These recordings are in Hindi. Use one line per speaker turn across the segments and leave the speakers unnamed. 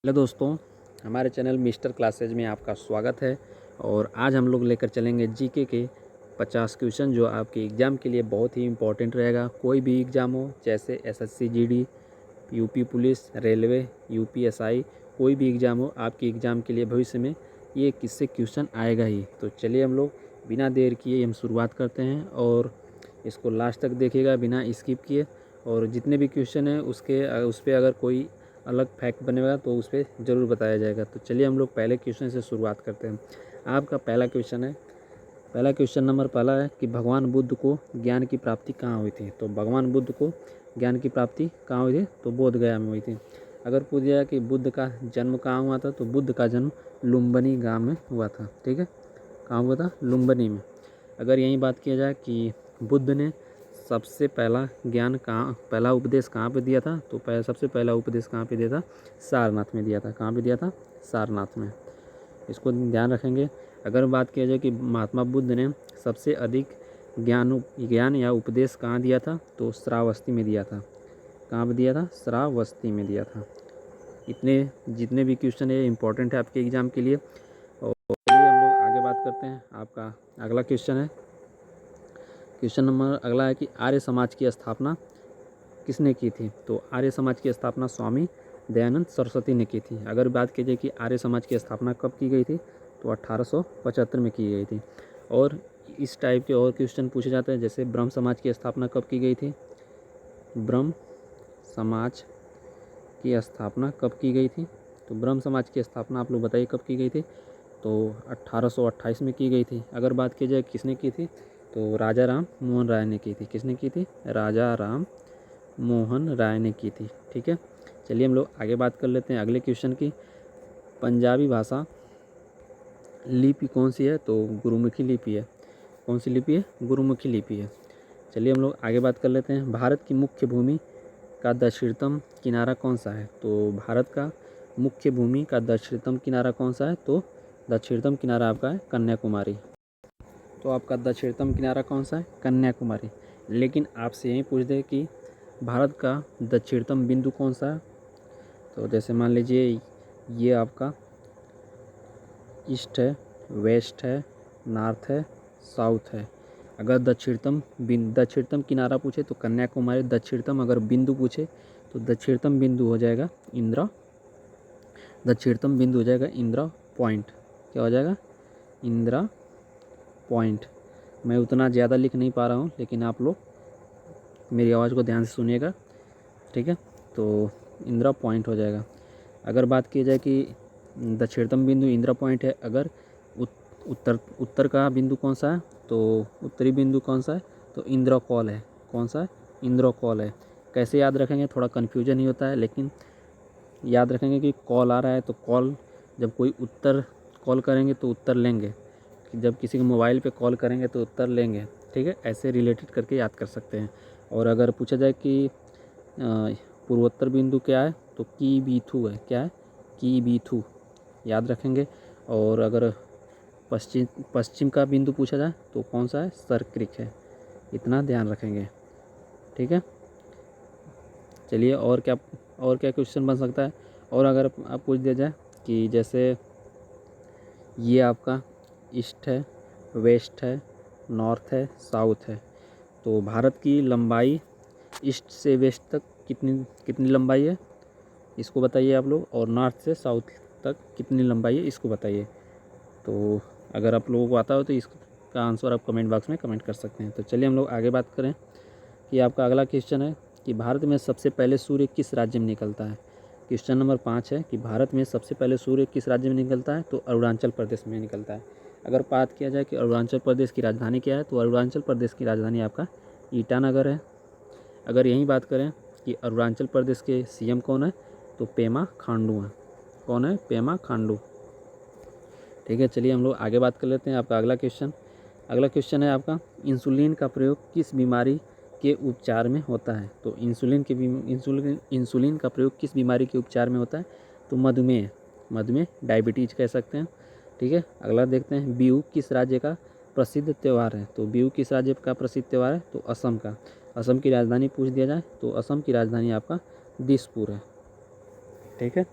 हेलो दोस्तों, हमारे चैनल मिस्टर क्लासेज में आपका स्वागत है। और आज हम लोग लेकर चलेंगे जीके के 50 क्वेश्चन जो आपके एग्ज़ाम के लिए बहुत ही इम्पोर्टेंट रहेगा। कोई भी एग्ज़ाम हो, जैसे SSC GD, UP police, railway, UPSI, कोई भी एग्ज़ाम हो, आपके एग्ज़ाम के लिए भविष्य में ये किससे क्वेश्चन आएगा ही। तो चलिए हम लोग बिना देर किए हम शुरुआत करते हैं और इसको लास्ट तक देखिएगा बिना स्किप किए। और जितने भी क्वेश्चन हैं उस पर अगर कोई अलग फैक्ट बनेगा तो उस पर ज़रूर बताया जाएगा। तो चलिए हम लोग पहले क्वेश्चन से शुरुआत करते हैं। आपका पहला क्वेश्चन है, पहला क्वेश्चन नंबर पहला है कि भगवान बुद्ध को ज्ञान की प्राप्ति कहाँ हुई थी। तो भगवान बुद्ध को ज्ञान की प्राप्ति कहाँ हुई थी, तो बोध गया में हुई थी। अगर पूछ जाए कि बुद्ध का जन्म कहाँ हुआ था, तो बुद्ध का जन्म लुम्बिनी गांव में हुआ था। ठीक है, कहाँ हुआ था, लुम्बिनी में। अगर यही बात किया जाए कि बुद्ध ने सबसे पहला ज्ञान कहाँ, पहला उपदेश कहाँ पे दिया था, तो सबसे पहला उपदेश कहाँ पे दिया था, सारनाथ में दिया था। कहाँ पे दिया था, सारनाथ में। इसको ध्यान रखेंगे। अगर बात किया जाए कि महात्मा बुद्ध ने सबसे अधिक ज्ञान या उपदेश कहाँ दिया था, तो श्रावस्ती में दिया था। कहाँ पे दिया था, श्रावस्ती में दिया था। इतने जितने भी क्वेश्चन है इंपॉर्टेंट है आपके एग्ज़ाम के लिए। और चलिए हम लोग आगे बात करते हैं। आपका अगला क्वेश्चन है, क्वेश्चन नंबर अगला है कि आर्य समाज की स्थापना किसने की थी। तो आर्य समाज की स्थापना स्वामी दयानंद सरस्वती ने की थी। अगर बात की जाए कि आर्य समाज की स्थापना कब की गई थी, तो 1875 में की गई थी। और इस टाइप के और क्वेश्चन पूछे जाते हैं, जैसे ब्रह्म समाज की स्थापना कब की गई थी। ब्रह्म समाज की स्थापना कब की गई थी, तो ब्रह्म समाज की स्थापना आप लोग बताइए कब की गई थी, तो 1828 में की गई थी। अगर बात की जाए किसने की थी, तो राजा राम मोहन राय ने की थी। किसने की थी, राजा राम मोहन राय ने की थी। ठीक है, चलिए हम लोग आगे बात कर लेते हैं अगले क्वेश्चन की। पंजाबी भाषा लिपि कौन सी है, तो गुरुमुखी लिपि है। कौन सी लिपि है, गुरुमुखी लिपि है। चलिए हम लोग आगे बात कर लेते हैं। भारत की मुख्य भूमि का दक्षिणतम किनारा कौन सा है, तो भारत का मुख्य भूमि का दक्षिणतम किनारा कौन सा है, तो दक्षिणतम किनारा आपका है कन्याकुमारी। तो आपका दक्षिणतम किनारा कौन सा है, कन्याकुमारी। लेकिन आपसे यही पूछ दे कि भारत का दक्षिणतम बिंदु कौन सा है, तो जैसे मान लीजिए ये आपका ईस्ट है, वेस्ट है, नॉर्थ है, साउथ है। अगर दक्षिणतम किनारा पूछे तो कन्याकुमारी, दक्षिणतम अगर बिंदु पूछे तो दक्षिणतम बिंदु हो जाएगा इंदिरा, दक्षिणतम बिंदु हो जाएगा इंदिरा पॉइंट। क्या हो जाएगा, इंदिरा पॉइंट। मैं उतना ज़्यादा लिख नहीं पा रहा हूँ, लेकिन आप लोग मेरी आवाज़ को ध्यान से सुनिएगा। ठीक है, तो इंदिरा पॉइंट हो जाएगा। अगर बात की जाए कि दक्षिणतम बिंदु इंदिरा पॉइंट है, अगर उत्तर का बिंदु कौन सा है, तो उत्तरी बिंदु कौन सा है, तो इंदिरा कॉल है। कौन सा है, इंदिरा कॉल है। कैसे याद रखेंगे, थोड़ा कन्फ्यूजन ही होता है, लेकिन याद रखेंगे कि कॉल आ रहा है तो कॉल, जब कोई उत्तर कॉल करेंगे तो उत्तर लेंगे, जब किसी के मोबाइल पे कॉल करेंगे तो उत्तर लेंगे। ठीक है, ऐसे रिलेटेड करके याद कर सकते हैं। और अगर पूछा जाए कि पूर्वोत्तर बिंदु क्या है, तो की बीथू है। क्या है, की बीथू, याद रखेंगे। और अगर पश्चिम का बिंदु पूछा जाए तो कौन सा है, सरक्रिक है। इतना ध्यान रखेंगे। ठीक है, चलिए और क्या क्वेश्चन बन सकता है। और अगर आप पूछ दिया जाए कि जैसे ये आपका ईस्ट है, वेस्ट है, नॉर्थ है, साउथ है, तो भारत की लंबाई ईस्ट से वेस्ट तक कितनी कितनी लंबाई है, इसको बताइए आप लोग। और नॉर्थ से साउथ तक कितनी लंबाई है, इसको बताइए। तो अगर आप लोगों को आता हो तो इसका आंसर आप कमेंट बॉक्स में कमेंट कर सकते हैं। तो चलिए हम लोग आगे बात करें कि आपका अगला क्वेश्चन है कि भारत में सबसे पहले सूर्य किस राज्य में निकलता है। क्वेश्चन नंबर 5 है कि भारत में सबसे पहले सूर्य किस राज्य में निकलता है, तो अरुणाचल प्रदेश में निकलता है। अगर बात किया जाए कि अरुणाचल प्रदेश की राजधानी क्या है, तो अरुणाचल प्रदेश की राजधानी आपका ईटानगर है। अगर यही बात करें कि अरुणाचल प्रदेश के सीएम कौन है, तो पेमा खांडू हैं। कौन है, पेमा खांडू। ठीक है, चलिए हम लोग आगे बात कर लेते हैं। आपका अगला क्वेश्चन है आपका, इंसुलिन का प्रयोग किस बीमारी के उपचार में होता है। तो इंसुलिन का प्रयोग किस बीमारी के उपचार में होता है, तो मधुमेह डायबिटीज कह सकते हैं। ठीक है, अगला देखते हैं, बिहू किस राज्य का प्रसिद्ध त्यौहार है। तो बिहू किस राज्य का प्रसिद्ध त्यौहार है, तो असम का। असम की राजधानी पूछ दिया जाए तो असम की राजधानी आपका दिसपुर है। ठीक है,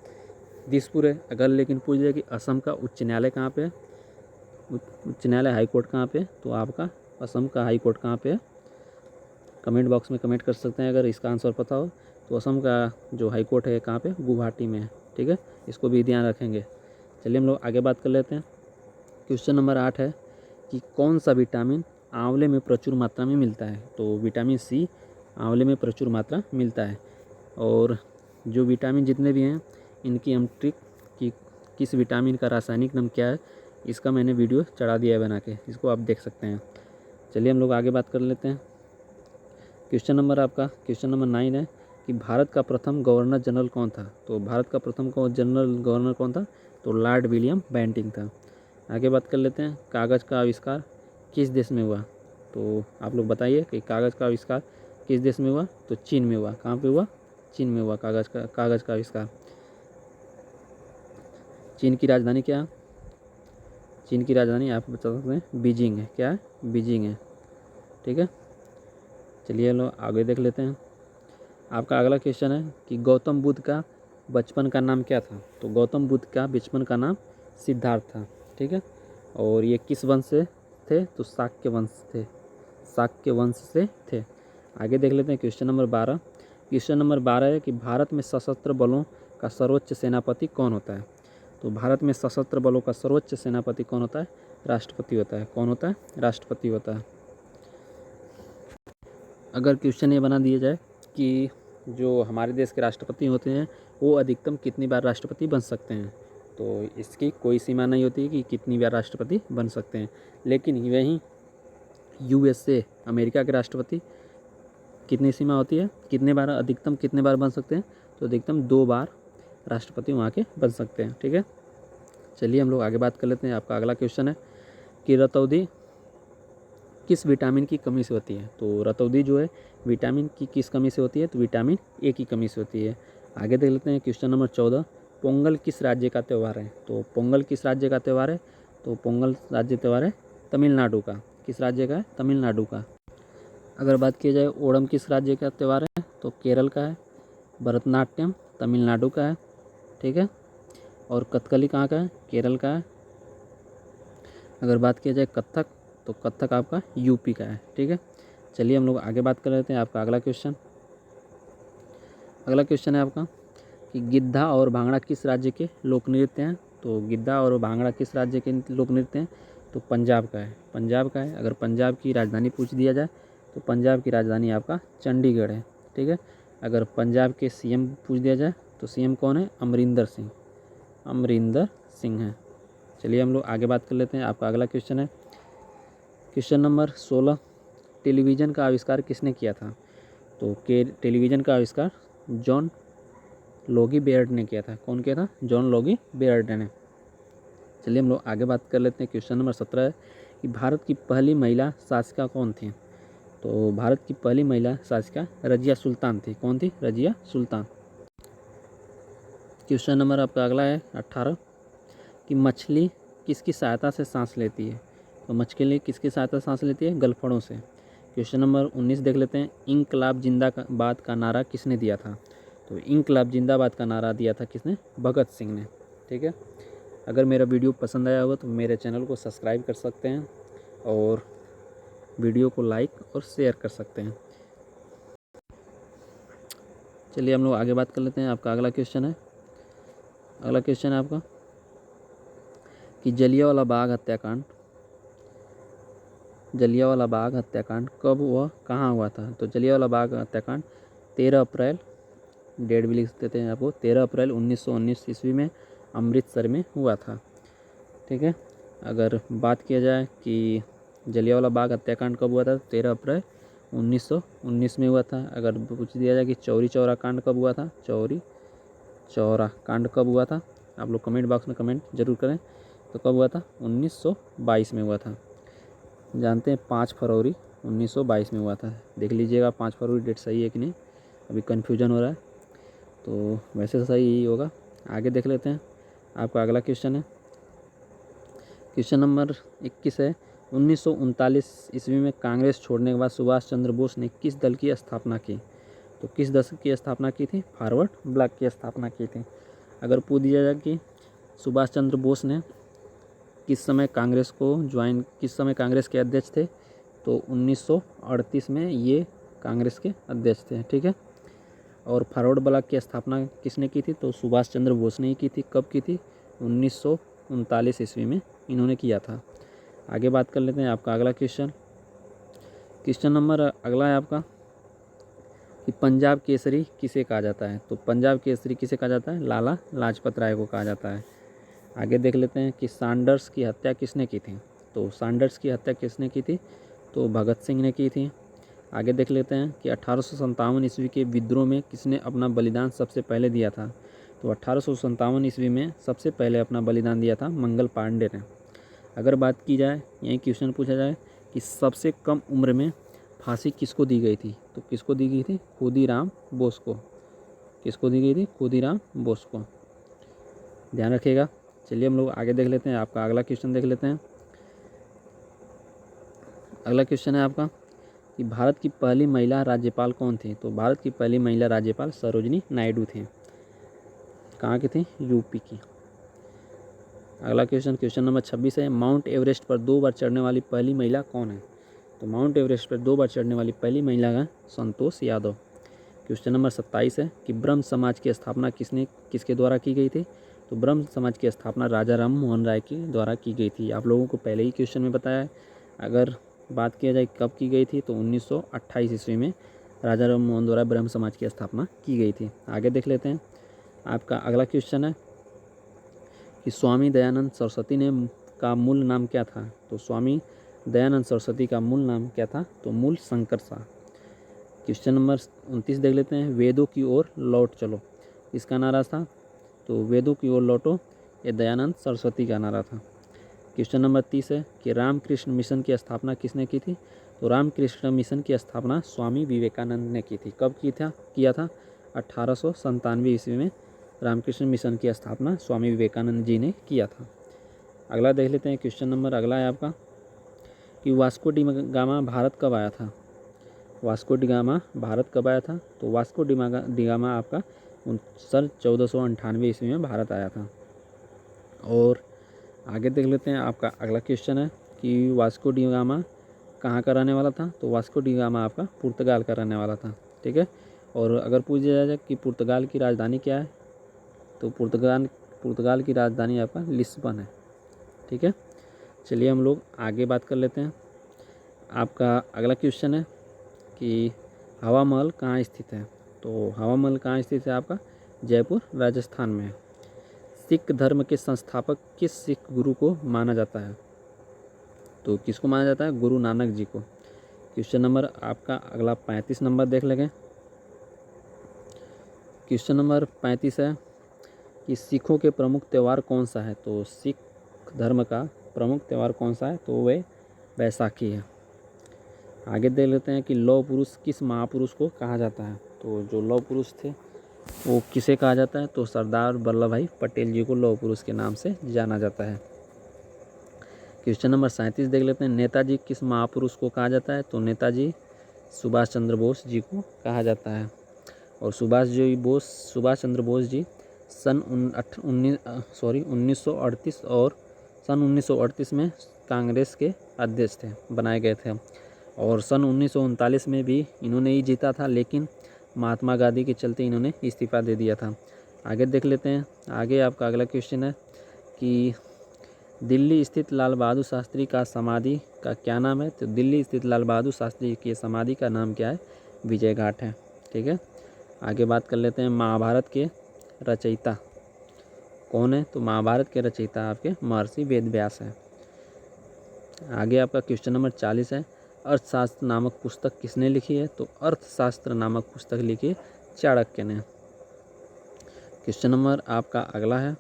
दिसपुर है। अगर लेकिन पूछ लिया कि असम का उच्च न्यायालय कहाँ पे है, उच्च न्यायालय हाई कोर्ट कहाँ पे है, तो आपका असम का हाई कोर्ट कहाँ पे है, कमेंट बॉक्स में कमेंट कर सकते हैं अगर इसका आंसर पता हो। तो असम का जो हाई कोर्ट है कहाँ पे, गुवाहाटी में है। ठीक है, इसको भी ध्यान रखेंगे। चलिए हम लोग आगे बात कर लेते हैं। क्वेश्चन नंबर 8 है कि कौन सा विटामिन आंवले में प्रचुर मात्रा में मिलता है। तो विटामिन सी आंवले में प्रचुर मात्रा मिलता है। और जो विटामिन जितने भी हैं इनकी हम ट्रिक कि किस विटामिन का रासायनिक नाम क्या है, इसका मैंने वीडियो चढ़ा दिया है बना के, इसको आप देख सकते हैं। चलिए हम लोग आगे बात कर लेते हैं। क्वेश्चन नंबर 9 है कि भारत का प्रथम गवर्नर जनरल कौन था। तो भारत का प्रथम जनरल गवर्नर कौन था, तो लॉर्ड विलियम बेंटिंक था। आगे बात कर लेते हैं। कागज़ का आविष्कार किस देश में हुआ। तो आप लोग बताइए कि कागज़ का आविष्कार किस देश में हुआ, तो चीन में हुआ। कहाँ पे हुआ, चीन में हुआ कागज़ का आविष्कार। चीन की राजधानी क्या है, चीन की राजधानी आप बता सकते हैं बीजिंग है। क्या है, बीजिंग है। ठीक है, चलिए लोग आगे देख लेते हैं। आपका अगला क्वेश्चन है कि गौतम बुद्ध का बचपन का नाम क्या था। तो गौतम बुद्ध का बचपन का नाम सिद्धार्थ था। ठीक है, और ये किस वंश से थे, तो शाक्य वंश थे, शाक्य वंश से थे। आगे देख लेते हैं क्वेश्चन नंबर 12। क्वेश्चन नंबर 12 है कि भारत में सशस्त्र बलों का सर्वोच्च सेनापति कौन होता है। तो भारत में सशस्त्र बलों का सर्वोच्च सेनापति कौन होता है, राष्ट्रपति होता है। कौन होता है, राष्ट्रपति होता है। अगर क्वेश्चन ये बना दिया जाए कि जो हमारे देश के राष्ट्रपति होते हैं वो अधिकतम कितनी बार राष्ट्रपति बन सकते हैं, तो इसकी कोई सीमा नहीं होती कि कितनी बार राष्ट्रपति बन सकते हैं। लेकिन वहीं यूएसए अमेरिका के राष्ट्रपति कितनी सीमा होती है, कितने बार, अधिकतम कितने बार बन सकते हैं, तो अधिकतम 2 बार राष्ट्रपति वहाँ के बन सकते हैं। ठीक है, चलिए हम लोग आगे बात कर लेते हैं। आपका अगला क्वेश्चन है कि रतौंधी किस विटामिन की कमी से होती है। तो रतौंधी जो है विटामिन की किस कमी से होती है, तो विटामिन ए की कमी से होती है। आगे देख लेते हैं क्वेश्चन नंबर 14। पोंगल किस राज्य का त्यौहार है। तो पोंगल किस राज्य का त्यौहार है, तो पोंगल राज्य त्यौहार है तमिलनाडु का। किस राज्य का है, तमिलनाडु का। अगर बात की जाए ओणम किस राज्य का त्यौहार है, तो केरल का है। भरतनाट्यम तमिलनाडु का है। ठीक है, और कथकली कहाँ का है, केरल का है। अगर बात की जाए कथक, तो कथक आपका यूपी का है। ठीक है, चलिए हम लोग आगे बात कर लेते हैं। आपका अगला क्वेश्चन है आपका कि गिद्धा और भांगड़ा किस राज्य के लोक नृत्य हैं। तो गिद्धा और भांगड़ा किस राज्य के लोक नृत्य हैं, तो पंजाब का है। पंजाब का है। अगर पंजाब की राजधानी पूछ दिया जाए तो पंजाब की राजधानी आपका चंडीगढ़ है। ठीक है, अगर पंजाब के सीएम पूछ दिया जाए तो सीएम कौन है, अमरिंदर सिंह, अमरिंदर सिंह है। चलिए हम लोग आगे बात कर लेते हैं। आपका अगला क्वेश्चन है क्वेश्चन नंबर 16। टेलीविज़न का आविष्कार किसने किया था। तो टेलीविज़न का आविष्कार जॉन लोगी बेयर्ड ने किया था। कौन किया था, जॉन लोगी बेयर्ड ने। चलिए हम लोग आगे बात कर लेते हैं। क्वेश्चन नंबर 17 है कि भारत की पहली महिला शासिका कौन थी। तो भारत की पहली महिला शासिका रजिया सुल्तान थी। कौन थी, रजिया सुल्तान। क्वेश्चन नंबर आपका अगला है 18 कि मछली किसकी सहायता से सांस लेती है। तो मछली किसकी सहायता से सांस लेती है, गलफड़ों से। क्वेश्चन नंबर 19 देख लेते हैं। इंकलाब जिंदाबाद का नारा किसने दिया था। तो इंकलाब जिंदाबाद का नारा दिया था किसने, भगत सिंह ने। ठीक है, अगर मेरा वीडियो पसंद आया हो तो मेरे चैनल को सब्सक्राइब कर सकते हैं और वीडियो को लाइक और शेयर कर सकते हैं। चलिए हम लोग आगे बात कर लेते हैं। आपका अगला क्वेश्चन है आपका कि जलियांवाला बाग हत्याकांड कब व कहाँ हुआ था। तो जलियांवाला बाग हत्याकांड 13 अप्रैल, डेट भी लिख देते हैं आपको, 13 अप्रैल 1919 ईस्वी में अमृतसर में हुआ था। ठीक है, अगर बात किया जाए कि जलियांवाला बाग हत्याकांड कब हुआ था, 13 अप्रैल 1919 में हुआ था। अगर पूछ दिया जाए कि चौरी चौरा कांड कब हुआ था, चौरी चौरा कांड कब हुआ था, आप लोग कमेंट बॉक्स में कमेंट जरूर करें। तो कब हुआ था, 1922 में हुआ था। जानते हैं 5 फरवरी 1922 में हुआ था। देख लीजिएगा 5 फरवरी डेट सही है कि नहीं, अभी कन्फ्यूजन हो रहा है। तो वैसे तो सही ही होगा। आगे देख लेते हैं। आपका अगला क्वेश्चन है क्वेश्चन नंबर 21 है 1939 ईस्वी में कांग्रेस छोड़ने के बाद सुभाष चंद्र बोस ने किस दल की स्थापना की। तो किस दल की स्थापना की थी, फॉरवर्ड ब्लॉक की स्थापना की थी। अगर पूछ दिया जाए कि सुभाष चंद्र बोस ने किस समय कांग्रेस के अध्यक्ष थे, तो 1938 में ये कांग्रेस के अध्यक्ष थे। ठीक है। और फॉरवर्ड ब्लॉक की स्थापना किसने की थी, तो सुभाष चंद्र बोस ने ही की थी। कब की थी, 1939 ईस्वी में इन्होंने किया था। आगे बात कर लेते हैं आपका अगला क्वेश्चन नंबर अगला है आपका कि पंजाब केसरी किसे कहा जाता है। तो पंजाब केसरी किसे कहा जाता है, लाला लाजपत राय को कहा जाता है। आगे देख लेते हैं कि सैंडर्स की हत्या किसने की थी। तो सैंडर्स की हत्या किसने की थी, तो भगत सिंह ने की थी। आगे देख लेते हैं कि 1857 ईस्वी के विद्रोह में किसने अपना बलिदान सबसे पहले दिया था। तो 1857 ईस्वी में सबसे पहले अपना बलिदान दिया था मंगल पांडे ने। अगर बात की जाए, यही क्वेश्चन पूछा जाए कि सबसे कम उम्र में फांसी किसको दी गई थी, तो किसको दी गई थी, खुदीराम बोस को। किसको दी गई थी, खुदीराम बोस को। ध्यान रखिएगा। चलिए हम लोग आगे देख लेते हैं, आपका अगला क्वेश्चन देख लेते हैं। अगला क्वेश्चन है आपका कि भारत की पहली महिला राज्यपाल कौन थी। तो भारत की पहली महिला राज्यपाल सरोजिनी नायडू थी। कहाँ की थी, यूपी की। अगला क्वेश्चन नंबर 26 है, माउंट एवरेस्ट पर 2 बार चढ़ने वाली पहली महिला कौन है। तो माउंट एवरेस्ट पर 2 बार चढ़ने वाली पहली महिला है संतोष यादव। क्वेश्चन नंबर 27 है कि ब्रह्म समाज की स्थापना किसके द्वारा की गई थी। तो ब्रह्म समाज की स्थापना राजा राम मोहन राय के द्वारा की गई थी। आप लोगों को पहले ही क्वेश्चन में बताया है। अगर बात किया जाए कब की गई थी, तो 1928 ईस्वी में राजा राम मोहन द्वारा ब्रह्म समाज की स्थापना की गई थी। आगे देख लेते हैं, आपका अगला क्वेश्चन है कि स्वामी दयानंद सरस्वती ने का मूल नाम क्या था। तो स्वामी दयानंद सरस्वती का मूल नाम क्या था, तो मूल शंकर शाह। क्वेश्चन नंबर 29 देख लेते हैं, वेदों की ओर लौट चलो इसका नारा था। तो वेदों की ओर लौटो ये दयानंद सरस्वती का नारा था। क्वेश्चन नंबर 30 है कि रामकृष्ण मिशन की स्थापना किसने की थी। तो रामकृष्ण मिशन की स्थापना स्वामी विवेकानंद ने की थी। कब किया था 1897 ईस्वी में रामकृष्ण मिशन की स्थापना स्वामी विवेकानंद जी ने किया था। अगला देख लेते हैं, क्वेश्चन नंबर अगला है आपका कि वास्को डी गामा भारत कब आया था। वास्को डी गामा भारत कब आया था। तो वास्को डी गामा आपका सन 1498 ईस्वी में भारत आया था। और आगे देख लेते हैं, आपका अगला क्वेश्चन है कि वास्को डी गामा कहाँ का रहने वाला था। तो वास्को डी गामा आपका पुर्तगाल का रहने वाला था। ठीक है। और अगर पूछ दिया जाए कि पुर्तगाल की राजधानी क्या है, तो पुर्तगाल की राजधानी आपका लिस्बन है। ठीक है। चलिए हम लोग आगे बात कर लेते हैं। आपका अगला क्वेश्चन है कि हवा महल कहाँ स्थित है। तो हवा महल कहाँ स्थित है, आपका जयपुर राजस्थान में है। सिख धर्म के संस्थापक किस सिख गुरु को माना जाता है। तो किसको माना जाता है, गुरु नानक जी को। क्वेश्चन नंबर आपका अगला 35 नंबर देख लेंगे। क्वेश्चन नंबर 35 है कि सिखों के प्रमुख त्यौहार कौन सा है। तो सिख धर्म का प्रमुख त्यौहार कौन सा है, तो वह बैसाखी है। आगे देख लेते हैं कि लौह पुरुष किस महापुरुष को कहा जाता है। तो जो लौह पुरुष थे वो किसे कहा जाता है, तो सरदार वल्लभ भाई पटेल जी को लौह पुरुष के नाम से जाना जाता है। क्वेश्चन नंबर 37 देख लेते हैं, नेताजी किस महापुरुष को कहा जाता है। तो नेताजी सुभाष चंद्र बोस जी को कहा जाता है। और सुभाष चंद्र बोस जी सन 1938 और सन 1938 में कांग्रेस के अध्यक्ष थे, बनाए गए थे। और सन 1939 में भी इन्होंने ही जीता था, लेकिन महात्मा गांधी के चलते इन्होंने इस्तीफा दे दिया था। आगे देख लेते हैं, आगे आपका अगला क्वेश्चन है कि दिल्ली स्थित लाल बहादुर शास्त्री का समाधि का क्या नाम है। तो दिल्ली स्थित लाल बहादुर शास्त्री की समाधि का नाम क्या है, विजय घाट है। ठीक है। आगे बात कर लेते हैं, महाभारत के रचयिता कौन है। तो महाभारत के रचयिता आपके महर्षि वेदव्यास हैं। आगे आपका क्वेश्चन नंबर 40 है, अर्थशास्त्र नामक पुस्तक किसने लिखी है। तो अर्थशास्त्र नामक पुस्तक लिखी चाणक्य ने। क्वेश्चन नंबर आपका अगला है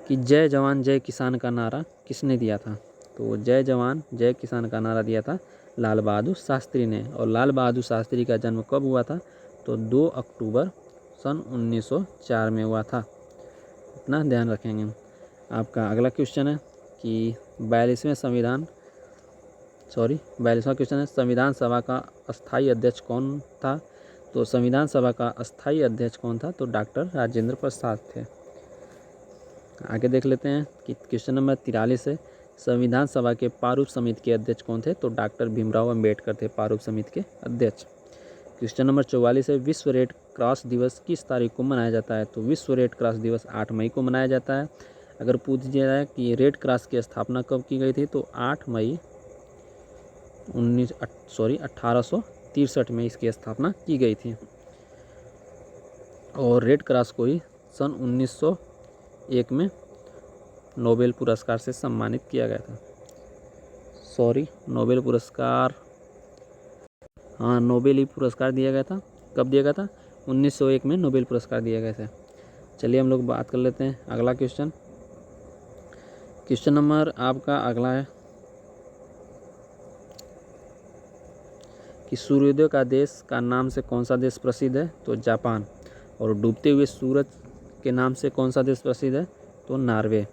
कि जय जवान जय किसान का नारा किसने दिया था। तो जय जवान जय किसान का नारा दिया था लाल बहादुर शास्त्री ने। और लाल बहादुर शास्त्री का जन्म कब हुआ था, तो 2 अक्टूबर सन 1904 में हुआ था। इतना ध्यान रखेंगे। आपका अगला क्वेश्चन है कि 42वां क्वेश्चन है, संविधान सभा का अस्थायी अध्यक्ष कौन था। तो संविधान सभा का अस्थायी अध्यक्ष कौन था? तो डॉक्टर राजेंद्र प्रसाद थे। आगे देख लेते हैं कि क्वेश्चन नंबर 43 है, संविधान सभा के प्रारूप समिति के अध्यक्ष कौन थे? तो डॉक्टर भीमराव अंबेडकर थे प्रारूप समिति के अध्यक्ष। क्वेश्चन नंबर 44 है, विश्व रेड क्रॉस दिवस किस तारीख को मनाया जाता है? तो विश्व रेड क्रॉस दिवस 8 मई को मनाया जाता है। अगर पूछ दिया जाए कि रेड क्रॉस की स्थापना कब की गई थी? तो 8 मई 1863 में इसकी स्थापना की गई थी। और रेड क्रॉस को ही सन 1901 में नोबेल पुरस्कार से सम्मानित किया गया था। नोबेल पुरस्कार, हाँ नोबेल ही पुरस्कार दिया गया था। कब दिया गया था? 1901 में नोबेल पुरस्कार दिया गया था। चलिए हम लोग बात कर लेते हैं अगला क्वेश्चन नंबर आपका अगला है कि सूर्योदय का देश का नाम से कौन सा देश प्रसिद्ध है? तो जापान। और डूबते हुए सूरज के नाम से कौन सा देश प्रसिद्ध है? तो नॉर्वे।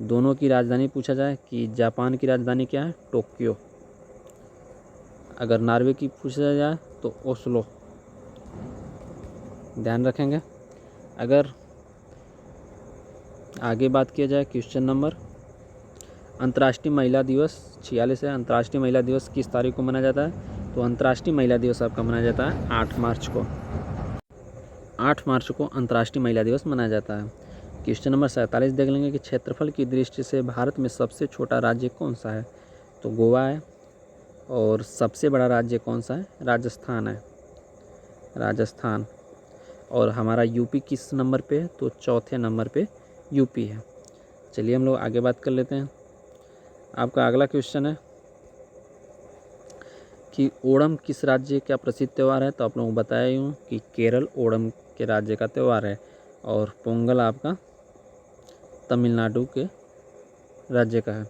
दोनों की राजधानी पूछा जाए कि जापान की राजधानी क्या है? टोक्यो। अगर नॉर्वे की पूछा जाए तो ओस्लो। ध्यान रखेंगे। अगर आगे बात किया जाए क्वेश्चन नंबर अंतर्राष्ट्रीय महिला दिवस 46 है, अंतर्राष्ट्रीय महिला दिवस किस तारीख को मनाया जाता है? तो अंतर्राष्ट्रीय महिला दिवस आपका मनाया जाता है 8 मार्च को। 8 मार्च को अंतर्राष्ट्रीय महिला दिवस मनाया जाता है। क्वेश्चन नंबर 47 देख लेंगे कि क्षेत्रफल की दृष्टि से भारत में सबसे छोटा राज्य कौन सा है? तो गोवा है। और सबसे बड़ा राज्य कौन सा है? राजस्थान है, राजस्थान। और हमारा यूपी किस नंबर पे है? तो चौथे नंबर पे यूपी है। चलिए हम लोग आगे बात कर लेते हैं। आपका अगला क्वेश्चन है कि ओणम किस राज्य का प्रसिद्ध त्यौहार है? तो आप लोगों को बताया ही हूँ कि केरल ओणम के राज्य का त्यौहार है। और पोंगल आपका तमिलनाडु के राज्य का है।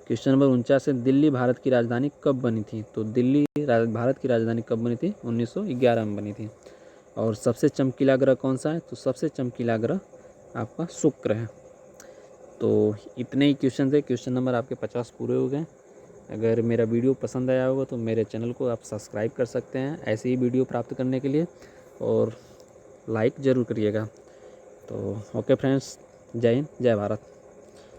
क्वेश्चन नंबर 49 है, दिल्ली भारत की राजधानी कब बनी थी? तो दिल्ली भारत की राजधानी कब बनी थी? 1911 में बनी थी। और सबसे चमकीला ग्रह कौन सा है? तो सबसे चमकीला ग्रह आपका शुक्र है। तो इतने ही क्वेश्चन थे। क्वेश्चन नंबर आपके 50 पूरे हो गए। अगर मेरा वीडियो पसंद आया होगा तो मेरे चैनल को आप सब्सक्राइब कर सकते हैं ऐसे ही वीडियो प्राप्त करने के लिए, और लाइक ज़रूर करिएगा। तो ओके फ्रेंड्स, जय हिंद, जय भारत।